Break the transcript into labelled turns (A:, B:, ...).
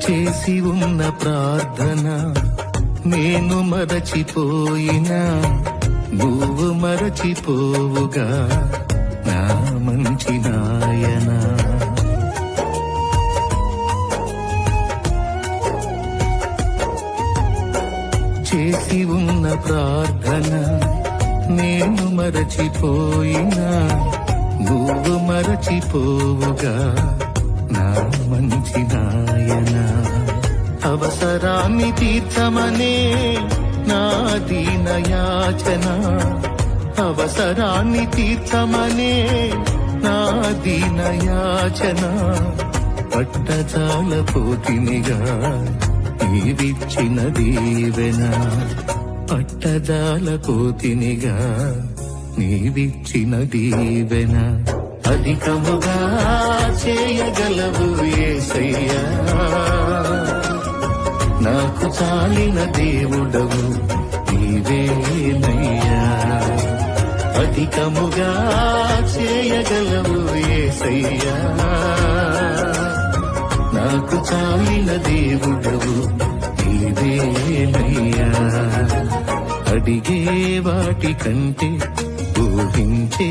A: చేసి ఉన్న ప్రార్థన నేను మరచిపోయినా నువ్వు మరచిపోవుగా నా మంచి నాయనా. చేసి ఉన్న ప్రార్థన నేను మరచిపోయినా నువ్వు మరచిపోవుగా నా మంచి నాయనా. అవసరాన్ని తీర్చమనే నా దీన యాచన, అవసరాన్ని తీర్చమనే నా దీన యాచన. పట్టజాలపోతినిగా నీవిచ్చిన దీవెన, పట్టజాలపోతినిగా నీవిచ్చిన దీవెన. అధికముగా చేయగలవు యేసయ్యా, నాకు చాలిన దేవుడవు నీవేనయ్యా. అధికముగా చేయగలవు యేసయ్యా, నాకు చాలిన దేవుడవు నీవేనయ్యా. అడిగే వాటి కంటే ఊహించే